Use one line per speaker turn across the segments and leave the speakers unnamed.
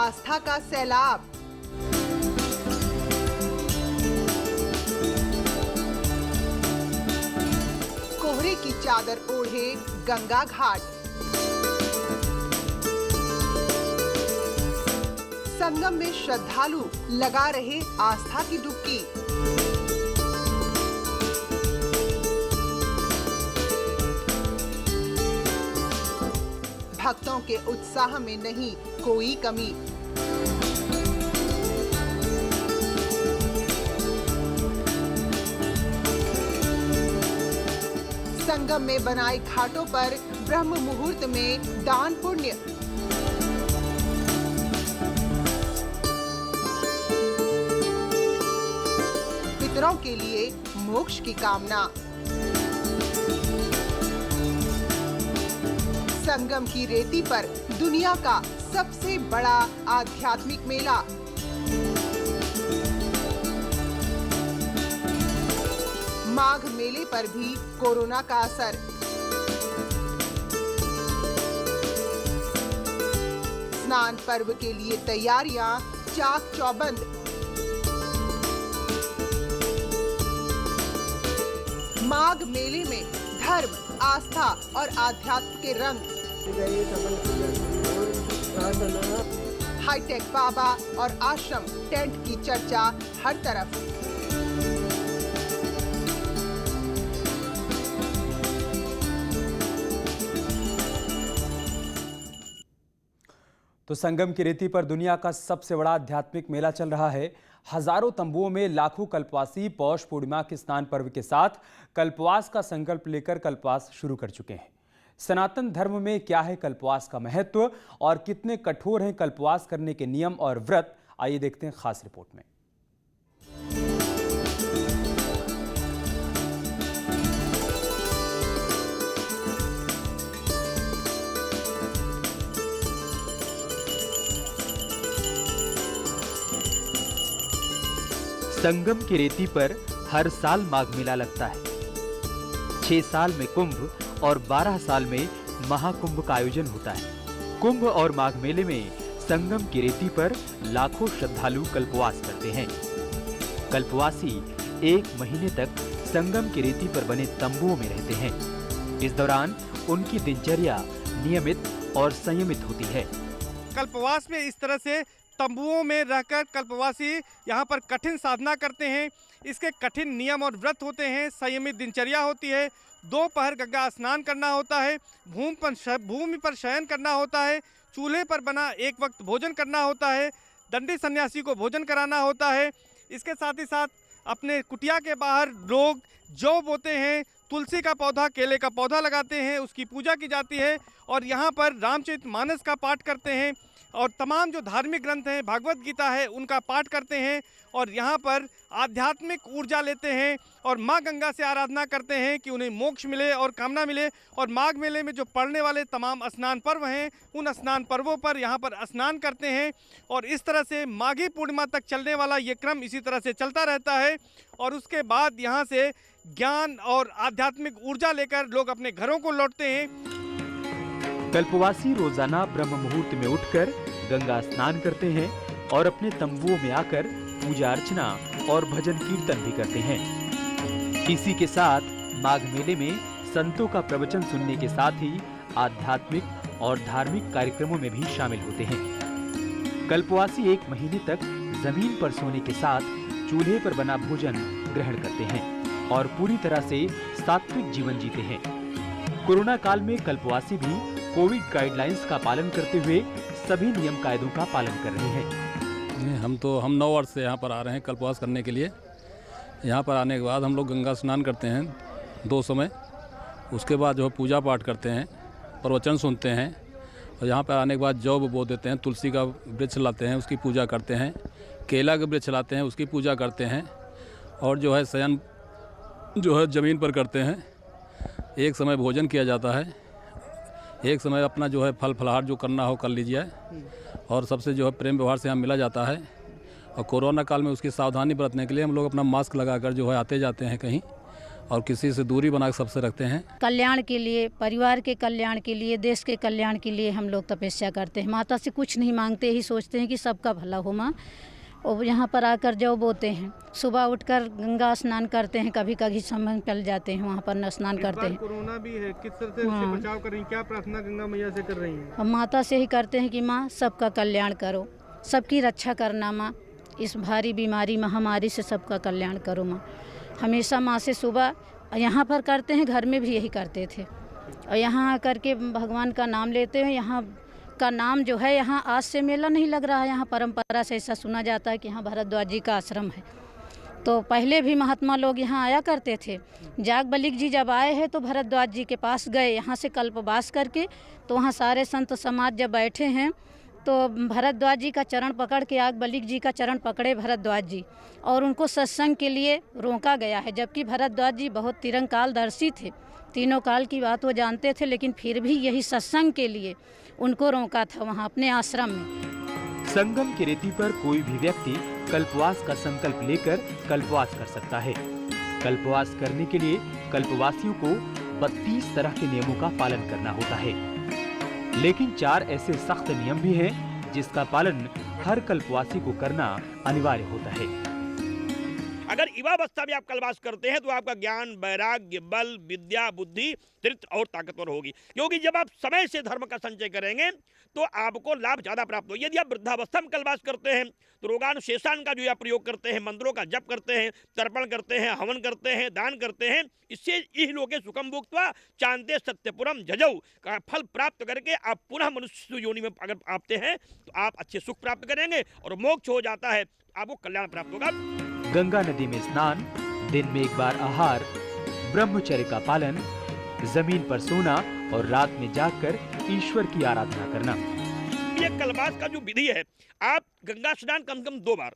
आस्था का सैलाब। कोहरे की चादर ओढ़े गंगा घाट। संगम में श्रद्धालु लगा रहे आस्था की डुबकी। भक्तों के उत्साह में नहीं कोई कमी। संगम में बनाए घाटों पर ब्रह्म मुहूर्त में दान पुण्य। पितरों के लिए मोक्ष की कामना। संगम की रेती पर दुनिया का सबसे बड़ा आध्यात्मिक मेला। माघ मेले पर भी कोरोना का असर। स्नान पर्व के लिए तैयारियां चाक चौबंद। माघ मेले में धर्म, आस्था और आध्यात्म के रंग। हाईटेक बाबा और आश्रम टेंट की चर्चा हर तरफ।
तो संगम की रेती पर दुनिया का सबसे बड़ा आध्यात्मिक मेला चल रहा है। हजारों तंबुओं में लाखों कल्पवासी पौष पूर्णिमा के स्नान पर्व के साथ कल्पवास का संकल्प लेकर कल्पवास शुरू कर चुके हैं। सनातन धर्म में क्या है कल्पवास का महत्व और कितने कठोर हैं कल्पवास करने के नियम और व्रत, आइए देखते हैं खास रिपोर्ट में।
संगम की रेती पर हर साल माघ मेला लगता है। 6 साल में कुंभ और 12 साल में महाकुंभ का आयोजन होता है। कुंभ और माघ मेले में संगम की रेती पर लाखों श्रद्धालु कल्पवास करते हैं। कल्पवासी 1 महीने तक संगम की रेती पर बने तंबुओं में रहते हैं। इस दौरान उनकी दिनचर्या नियमित और संयमित होती है।
कल्पवास में इस तरह से तंबुओं में रहकर कल्पवासी यहाँ पर कठिन साधना करते हैं। इसके कठिन नियम और व्रत होते हैं, संयमित दिनचर्या होती है। दोपहर गंगा स्नान करना होता है, भूमि पर शयन करना होता है, चूल्हे पर बना एक वक्त भोजन करना होता है, दंडी सन्यासी को भोजन कराना होता है। इसके साथ ही साथ अपने कुटिया के बाहर लोग जौ बोते हैं, तुलसी का पौधा, केले का पौधा लगाते हैं, उसकी पूजा की जाती है और यहाँ पर रामचरितमानस का पाठ करते हैं और तमाम जो धार्मिक ग्रंथ हैं, भागवत गीता है, उनका पाठ करते हैं और यहाँ पर आध्यात्मिक ऊर्जा लेते हैं और माँ गंगा से आराधना करते हैं कि उन्हें मोक्ष मिले और कामना मिले। और माघ मेले में जो पड़ने वाले तमाम स्नान पर्व हैं, उन स्नान पर्वों पर यहाँ पर स्नान करते हैं और इस तरह से माघी पूर्णिमा तक चलने वाला ये क्रम इसी तरह से चलता रहता है। और उसके बाद यहाँ से ज्ञान और आध्यात्मिक ऊर्जा लेकर लोग अपने घरों को लौटते हैं।
कल्पवासी रोजाना ब्रह्म मुहूर्त में उठकर गंगा स्नान करते हैं और अपने तंबुओं में आकर पूजा अर्चना और भजन कीर्तन भी करते हैं। इसी के साथ माघ मेले में संतों का प्रवचन सुनने के साथ ही आध्यात्मिक और धार्मिक कार्यक्रमों में भी शामिल होते हैं। कल्पवासी 1 महीने तक जमीन पर सोने के साथ चूल्हे पर बना भोजन ग्रहण करते हैं और पूरी तरह से सात्विक जीवन जीते हैं। कोरोना काल में कल्पवासी भी कोविड गाइडलाइंस का पालन करते हुए सभी नियम कायदों का पालन कर रहे हैं।
हम 9 वर्ष से यहाँ पर आ रहे हैं कल्पवास करने के लिए। यहाँ पर आने के बाद हम लोग गंगा स्नान करते हैं 2 समय। उसके बाद जो है पूजा पाठ करते हैं, प्रवचन सुनते हैं और यहाँ पर आने के बाद जौ बो देते हैं, तुलसी का वृक्ष लाते हैं, उसकी पूजा करते हैं, केला का वृक्ष लाते हैं, उसकी पूजा करते हैं और जो है शयन जो है ज़मीन पर करते हैं। एक समय भोजन किया जाता है, एक समय अपना जो है फल फलहार जो करना हो कर लीजिए और सबसे जो है प्रेम व्यवहार से यहाँ मिला जाता है। और कोरोना काल में उसकी सावधानी बरतने के लिए हम लोग अपना मास्क लगाकर जो है आते जाते हैं कहीं और किसी से दूरी बना के सबसे रखते हैं।
कल्याण के लिए, परिवार के कल्याण के लिए, देश के कल्याण के लिए हम लोग तपस्या करते हैं। माता से कुछ नहीं मांगते, ही सोचते हैं कि सबका भला हो माँ। और यहाँ पर आकर जौ बोते हैं, सुबह उठकर गंगा स्नान करते हैं, कभी कभी समय निकल जाते हैं वहाँ पर स्नान करते हैं।
कोरोना भी है, किस तरह से उससे बचाव कर रही हैं? क्या प्रार्थना गंगा मैया से कर रही हैं?
हम माता से ही करते हैं कि माँ सबका कल्याण करो, सबकी रक्षा करना माँ, इस भारी बीमारी महामारी से सबका कल्याण करो माँ। हमेशा माँ से सुबह यहाँ पर करते हैं, घर में भी यही करते थे और यहाँ आकर के भगवान का नाम लेते हैं। यहाँ का नाम जो है, यहाँ आज से मेला नहीं लग रहा है, यहाँ परंपरा से ऐसा सुना जाता है कि यहाँ भरद्वाज जी का आश्रम है। तो पहले भी महात्मा लोग यहाँ आया करते थे। जागबलिक जी जब आए हैं तो भरद्वाज जी के पास गए, यहाँ से कल्पवास करके, तो वहाँ सारे संत समाज जब बैठे हैं तो भरद्वाज जी का चरण पकड़ के, याज्ञवल्क्य जी का चरण पकड़े भरद्वाज जी और उनको सत्संग के लिए रोका गया है। जबकि भरद्वाज जी बहुत तिरंकालदर्शी थे, तीनों काल की बात वो जानते थे, लेकिन फिर भी यही सत्संग के लिए उनको रोका था वहाँ अपने आश्रम में।
संगम की रेती पर कोई भी व्यक्ति कल्पवास का संकल्प लेकर कल्पवास कर सकता है। कल्पवास करने के लिए कल्पवासियों को 32 तरह के नियमों का पालन करना होता है, लेकिन 4 ऐसे सख्त नियम भी हैं जिसका पालन हर कल्पवासी को करना अनिवार्य होता है।
अगर युवावस्था में आप कल्पवास करते हैं तो आपका ज्ञान, वैराग्य, बल, विद्या, बुद्धि, धैर्य और ताकतवर होगी। क्योंकि जब आप समय से धर्म का संचय करेंगे तो आपको लाभ ज्यादा प्राप्त होगा। यदि आप वृद्धावस्था में कल्पवास करते हैं तो रोगानुशेषण का जो आप प्रयोग करते हैं, मंत्रों का जप करते हैं, तर्पण करते हैं, हवन करते हैं, दान करते हैं, इससे इह लोके सुखम भुक्त्वा चांते सत्यपुरम जजौ का फल प्राप्त करके आप पुनः मनुष्य योनि में अगर आते हैं तो आप अच्छे सुख प्राप्त करेंगे और मोक्ष हो जाता है, आपको कल्याण प्राप्त होगा।
गंगा नदी में स्नान, दिन में एक बार आहार, ब्रह्मचर्य का पालन, जमीन पर सोना और रात में जागकर ईश्वर की आराधना करना।
ये कल्पवास का जो विधि है, आप गंगा स्नान कम से कम 2 बार,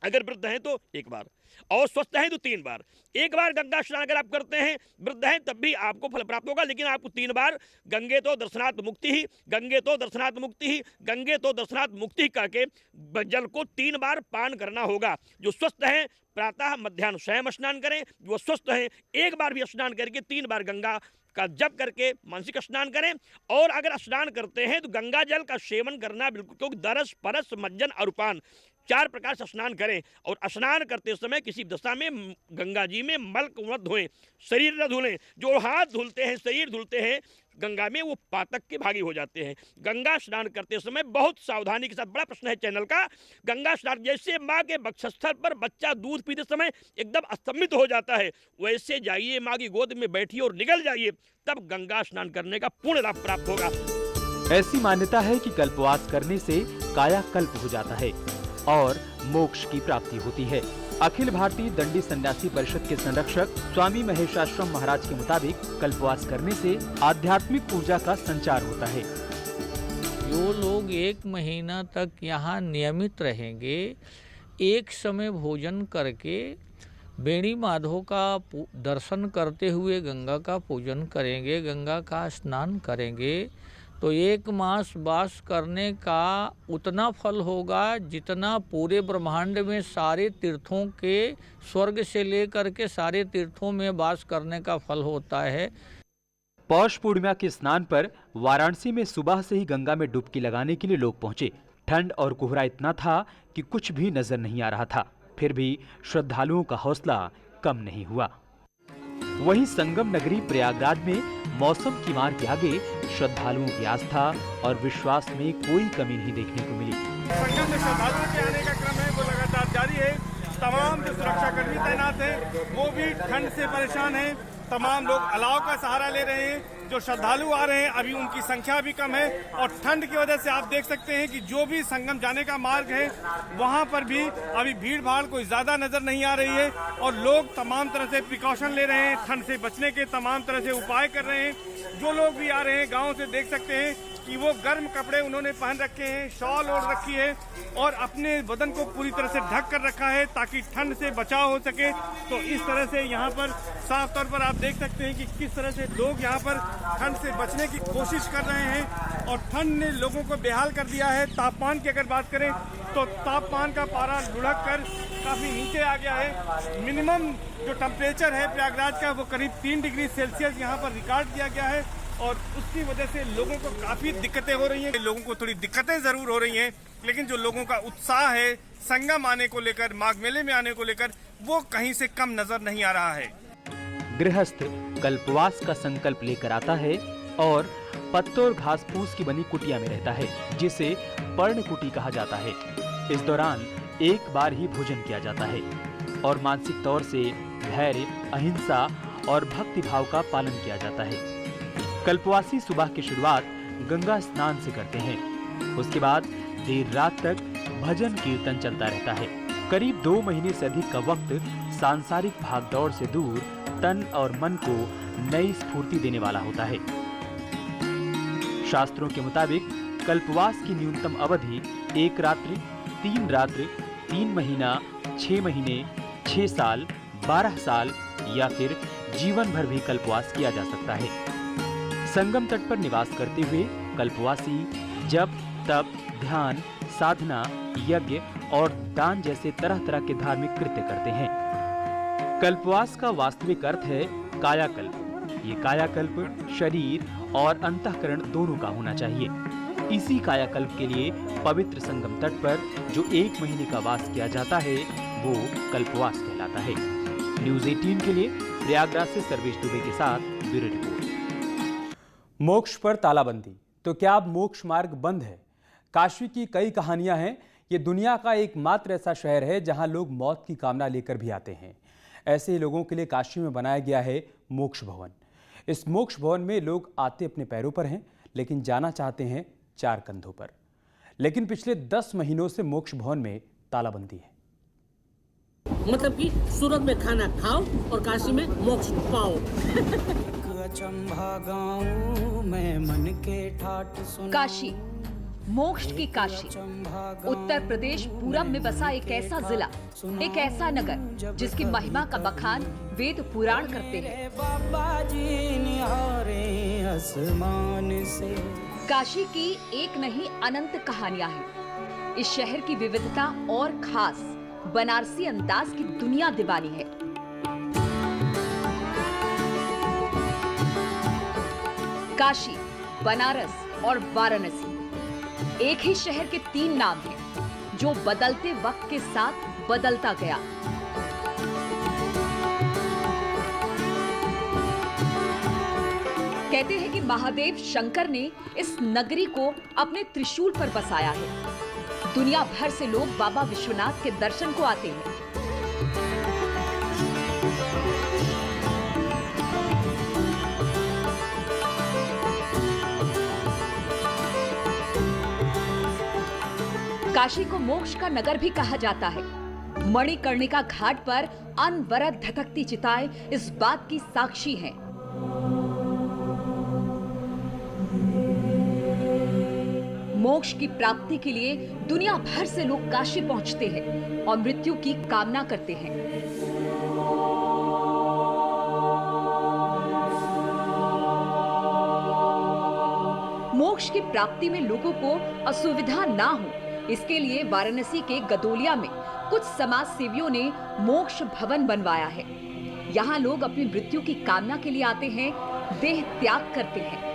अगर वृद्ध हैं तो 1 बार और स्वस्थ हैं तो 3 बार। 1 बार गंगा स्नान अगर आप करते हैं, वृद्ध हैं तब भी आपको फल प्राप्त होगा, लेकिन आपको 3 बार गंगे तो दर्शनात् मुक्ति ही, गंगे तो दर्शनात् मुक्ति ही, गंगे तो दर्शनात् मुक्ति करके जल को 3 बार पान करना होगा। जो स्वस्थ हैं प्रातः मध्याह्न स्वयं स्नान करें, जो स्वस्थ हैं 1 बार भी स्नान करके 3 बार गंगा का जप करके मानसिक स्नान करें। और अगर स्नान करते हैं तो गंगा जल का सेवन करना बिल्कुल, क्योंकि दरस, परस, मज्जन और पान 4 प्रकार से स्नान करें। और स्नान करते समय किसी दशा में गंगा जी में मल को मत धोएं, शरीर न धुलें। जो हाथ धुलते हैं, शरीर धुलते हैं गंगा में, वो पातक के भागी हो जाते हैं। गंगा स्नान करते समय बहुत सावधानी के साथ, बड़ा प्रश्न है चैनल का, गंगा स्नान जैसे माँ के वक्षस्थल पर बच्चा दूध पीते समय एकदम अस्तमित हो जाता है, वैसे जाइए माँ की गोद में बैठिए और निकल जाइए, तब गंगा स्नान करने का पूर्ण लाभ प्राप्त होगा।
ऐसी मान्यता है कि कल्पवास करने से कायाकल्प हो जाता है और मोक्ष की प्राप्ति होती है। अखिल भारतीय दंडी सन्यासी परिषद के संरक्षक स्वामी महेशाश्रम महाराज के मुताबिक कल्पवास करने से आध्यात्मिक ऊर्जा का संचार होता है।
जो लोग 1 महीना तक यहाँ नियमित रहेंगे, एक समय भोजन करके बेणी माधव का दर्शन करते हुए गंगा का पूजन करेंगे, गंगा का स्नान करेंगे, तो 1 मास वास करने का उतना फल होगा जितना पूरे ब्रह्मांड में सारे तीर्थों के, स्वर्ग से लेकर के सारे तीर्थों में वास करने का फल होता है।
पौष पूर्णिमा के स्नान पर वाराणसी में सुबह से ही गंगा में डुबकी लगाने के लिए लोग पहुंचे। ठंड और कोहरा इतना था कि कुछ भी नजर नहीं आ रहा था, फिर भी श्रद्धालुओं का हौसला कम नहीं हुआ। वहीं संगम नगरी प्रयागराज में मौसम की मार के आगे श्रद्धालुओं की आस्था और विश्वास में कोई कमी नहीं देखने को मिली।
संगम में श्रद्धालुओं के आने का क्रम है वो लगातार जारी है। तमाम जो सुरक्षाकर्मी तैनात हैं वो भी ठंड से परेशान हैं। तमाम लोग अलाव का सहारा ले रहे हैं। जो श्रद्धालु आ रहे हैं अभी उनकी संख्या भी कम है और ठंड की वजह से आप देख सकते हैं कि जो भी संगम जाने का मार्ग है वहां पर भी अभी भीड़ भाड़ कोई ज्यादा नजर नहीं आ रही है और लोग तमाम तरह से प्रिकॉशन ले रहे हैं, ठंड से बचने के तमाम तरह से उपाय कर रहे हैं। जो लोग भी आ रहे हैं गाँव से देख सकते हैं कि वो गर्म कपड़े उन्होंने पहन रखे हैं, शॉल ओढ़ रखी है और अपने बदन को पूरी तरह से ढक कर रखा है ताकि ठंड से बचाव हो सके। तो इस तरह से यहाँ पर साफ तौर पर आप देख सकते हैं कि किस तरह से लोग यहाँ पर ठंड से बचने की कोशिश कर रहे हैं। और ठंड ने लोगों को बेहाल कर दिया है। तापमान की अगर बात करें तो तापमान का पारा लुढ़क कर काफ़ी नीचे आ गया है। मिनिमम जो टेम्परेचर है प्रयागराज का वो करीब 3 डिग्री सेल्सियस यहाँ पर रिकॉर्ड किया गया है और उसकी वजह से लोगों को काफ़ी दिक्कतें हो रही हैं। लोगों को थोड़ी दिक्कतें ज़रूर हो रही हैं, लेकिन जो लोगों का उत्साह है संगम आने को लेकर, माघ मेले में आने को लेकर, वो कहीं से कम नजर नहीं आ रहा है।
गृहस्थ कल्पवास का संकल्प लेकर आता है और पत्तों और घास फूस की बनी कुटिया में रहता है, जिसे पर्ण कुटी कहा जाता है। इस दौरान एक बार ही भोजन किया जाता है और मानसिक तौर से धैर्य, अहिंसा और भक्ति भाव का पालन किया जाता है। कल्पवासी सुबह की शुरुआत गंगा स्नान से करते हैं। उसके बाद देर रात तक भजन कीर्तन चलता रहता है। करीब 2 महीने से अधिक का वक्त सांसारिक भागदौड़ से दूर तन और मन को नई स्फूर्ति देने वाला होता है। शास्त्रों के मुताबिक कल्पवास की न्यूनतम अवधि 1 रात्रि, 3 रात्रि, 3 महीना, 6 महीने, 6 साल, 12 साल या फिर जीवन भर भी कल्पवास किया जा सकता है। संगम तट पर निवास करते हुए कल्पवासी जप, तप, ध्यान, साधना, यज्ञ और दान जैसे तरह तरह के धार्मिक कृत्य करते हैं। कल्पवास का वास्तविक अर्थ है कायाकल्प। ये कायाकल्प शरीर और अंतःकरण दोनों का होना चाहिए। इसी कायाकल्प के लिए पवित्र संगम तट पर जो 1 महीने का वास किया जाता है वो कल्पवास कहलाता है। न्यूज़ 18 के लिए प्रयागराज से सर्वेश दुबे के साथ ब्यूरो रिपोर्ट।
मोक्ष पर तालाबंदी, तो क्या अब मोक्ष मार्ग बंद है? काशी की कई कहानियां हैं। ये दुनिया का एकमात्र ऐसा शहर है जहां लोग मौत की कामना लेकर भी आते हैं। ऐसे ही लोगों के लिए काशी में बनाया गया है मोक्ष भवन। इस मोक्ष भवन में लोग आते अपने पैरों पर हैं, लेकिन जाना चाहते हैं 4 कंधों पर। लेकिन पिछले 10 महीनों से मोक्ष भवन में तालाबंदी है।
मतलब कि सूरत में खाना खाओ और काशी में मोक्ष पाओ।
काशी, मोक्ष की काशी, उत्तर प्रदेश पूरब में बसा एक ऐसा जिला, एक ऐसा नगर जिसकी महिमा का बखान वेद पुराण करते हैं। काशी की एक नहीं अनंत कहानियां हैं। इस शहर की विविधता और खास बनारसी अंदाज की दुनिया दीवानी है। काशी, बनारस और वाराणसी एक ही शहर के 3 नाम हैं, जो बदलते वक्त के साथ बदलता गया। कहते हैं कि महादेव शंकर ने इस नगरी को अपने त्रिशूल पर बसाया है। दुनिया भर से लोग बाबा विश्वनाथ के दर्शन को आते हैं। काशी को मोक्ष का नगर भी कहा जाता है। मणिकर्णिका घाट पर अनवरत धधकती चिताएं इस बात की साक्षी हैं। मोक्ष की प्राप्ति के लिए दुनिया भर से लोग काशी पहुंचते हैं और मृत्यु की कामना करते हैं। मोक्ष की प्राप्ति में लोगों को असुविधा ना हो, इसके लिए वाराणसी के गदोलिया में कुछ समाज सेवियों ने मोक्ष भवन बनवाया है। यहाँ लोग अपनी मृत्यु की कामना के लिए आते हैं, देह त्याग करते हैं।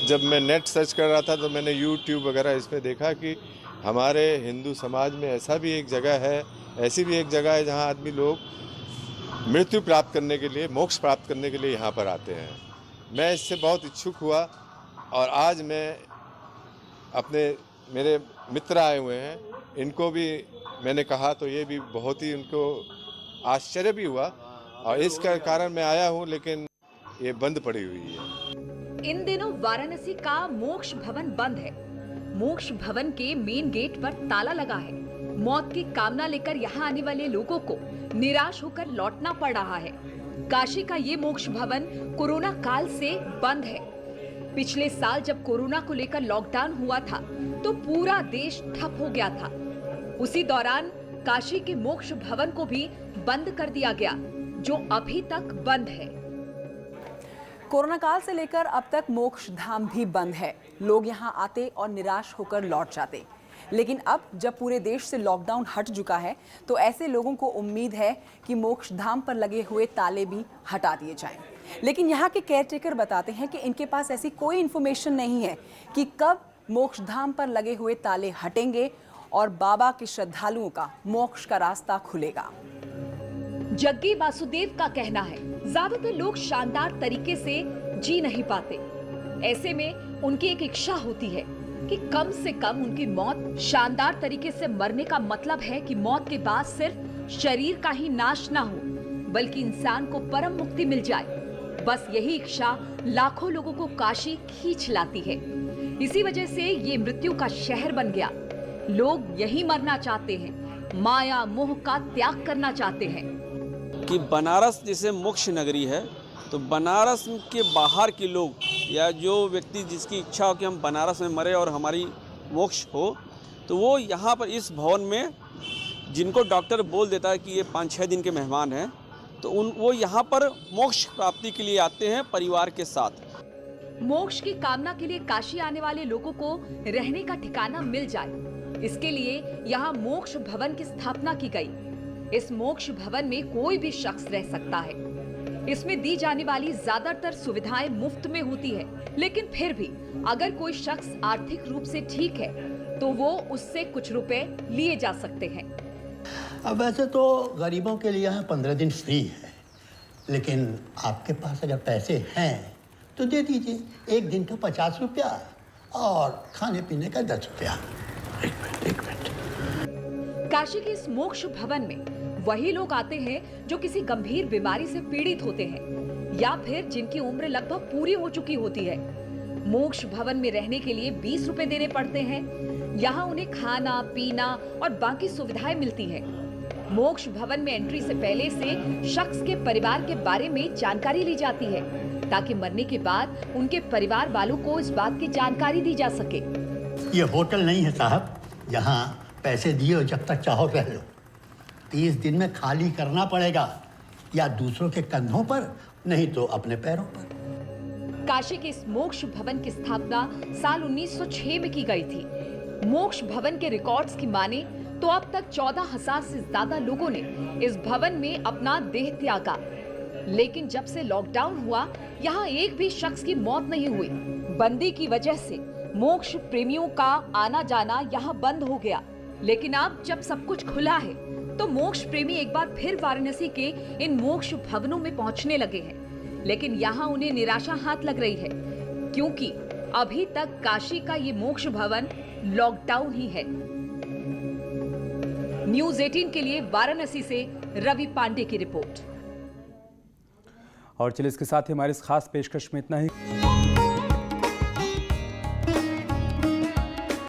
जब मैं नेट सर्च कर रहा था तो मैंने YouTube वगैरह इस पे देखा कि हमारे हिंदू समाज में ऐसा भी एक जगह है, ऐसी भी एक जगह है जहाँ आदमी लोग मृत्यु प्राप्त करने के लिए, मोक्ष प्राप्त करने के लिए यहाँ पर आते हैं। मैं इससे बहुत इच्छुक हुआ और आज मैं मेरे मित्र आए हुए हैं, इनको भी मैंने कहा तो ये भी बहुत ही उनको आश्चर्य भी हुआ और इसका कारण मैं आया हूँ, लेकिन ये बंद पड़ी हुई है।
इन दिनों वाराणसी का मोक्ष भवन बंद है। मोक्ष भवन के मेन गेट पर ताला लगा है। मौत की कामना लेकर यहाँ आने वाले लोगों को निराश होकर लौटना पड़ रहा है। काशी का ये मोक्ष भवन कोरोना काल से बंद है। पिछले साल जब कोरोना को लेकर लॉकडाउन हुआ था तो पूरा देश ठप हो गया था। उसी दौरान काशी के मोक्ष भवन को भी बंद कर दिया गया, जो अभी तक बंद है।
कोरोना काल से लेकर अब तक मोक्ष धाम भी बंद है। लोग यहां आते और निराश होकर लौट जाते। लेकिन अब जब पूरे देश से लॉकडाउन हट चुका है तो ऐसे लोगों को उम्मीद है कि मोक्ष धाम पर लगे हुए ताले भी हटा दिए जाएं। लेकिन यहाँ के केयरटेकर बताते हैं कि इनके पास ऐसी कोई इन्फॉर्मेशन नहीं है कि कब मोक्ष धाम पर लगे हुए ताले हटेंगे और बाबा के श्रद्धालुओं का मोक्ष का रास्ता खुलेगा।
जग्गी वासुदेव का कहना है, ज्यादातर लोग शानदार तरीके से जी नहीं पाते। ऐसे में उनकी एक इच्छा होती है कि कम से कम उनकी मौत शानदार तरीके से मरने का मतलब है कि मौत के बाद सिर्फ शरीर का ही नाश ना हो, बल्कि इंसान को परम मुक्ति मिल जाए। बस यही इच्छा लाखों लोगों को काशी खींच लाती है। इसी वजह से ये मृत्यु का शहर बन गया। लोग यही मरना चाहते हैं, माया मोह का त्याग करना चाहते हैं।
कि बनारस जैसे मोक्ष नगरी है, तो बनारस के बाहर के लोग या जो व्यक्ति जिसकी इच्छा हो कि हम बनारस में मरे और हमारी मोक्ष हो, तो वो यहाँ पर इस भवन में, जिनको डॉक्टर बोल देता है कि ये 5-6 दिन के मेहमान हैं, तो वो यहाँ पर मोक्ष प्राप्ति के लिए आते हैं परिवार के साथ।
मोक्ष की कामना के लिए काशी आने वाले लोगों को रहने का ठिकाना मिल जाए, इसके लिए यहाँ मोक्ष भवन की स्थापना की गई। इस मोक्ष भवन में कोई भी शख्स रह सकता है। इसमें दी जाने वाली ज्यादातर सुविधाएं मुफ्त में होती है, लेकिन फिर भी अगर कोई शख्स आर्थिक रूप से ठीक है तो वो उससे कुछ रुपए लिए जा सकते हैं।
अब वैसे तो गरीबों के लिए यहाँ 15 दिन फ्री है, लेकिन आपके पास अगर पैसे हैं तो दे दीजिए। एक दिन का 50 रुपया और खाने पीने का 10 रुपया। एक मिनट।
काशी के इस मोक्ष भवन में वही लोग आते हैं जो किसी गंभीर बीमारी से पीड़ित होते हैं या फिर जिनकी उम्र लगभग पूरी हो चुकी होती है। मोक्ष भवन में रहने के लिए 20 रुपए देने पड़ते हैं। यहाँ उन्हें खाना पीना और बाकी सुविधाएं मिलती हैं। मोक्ष भवन में एंट्री से पहले से शख्स के परिवार के बारे में जानकारी ली जाती है, ताकि मरने के बाद उनके परिवार वालों को इस बात की जानकारी दी जा सके।
ये होटल नहीं है साहब, यहाँ पैसे दिए और जब तक चाहो रह लो। 30 दिन में खाली करना पड़ेगा, या दूसरों के कंधों पर, नहीं तो अपने पैरों पर।
काशी के इस मोक्ष भवन की स्थापना साल 1906 में की गई थी। मोक्ष भवन के रिकॉर्ड्स की माने तो अब तक 14,000 से ज्यादा लोगों ने इस भवन में अपना देह त्यागा। लेकिन जब से लॉकडाउन हुआ, यहाँ एक भी शख्स की मौत नहीं हुई। बंदी की वजह से मोक्ष प्रेमियों का आना जाना यहाँ बंद हो गया। लेकिन अब जब सब कुछ खुला है तो मोक्ष प्रेमी एक बार फिर वाराणसी के इन मोक्ष भवनों में पहुंचने लगे हैं। लेकिन यहाँ उन्हें निराशा हाथ लग रही है, क्योंकि अभी तक काशी का ये मोक्ष भवन लॉकडाउन ही है। न्यूज़ 18 के लिए वाराणसी से रवि पांडे की रिपोर्ट।
और चलिए इसके साथ ही हमारे इस खास पेशकश में इतना ही।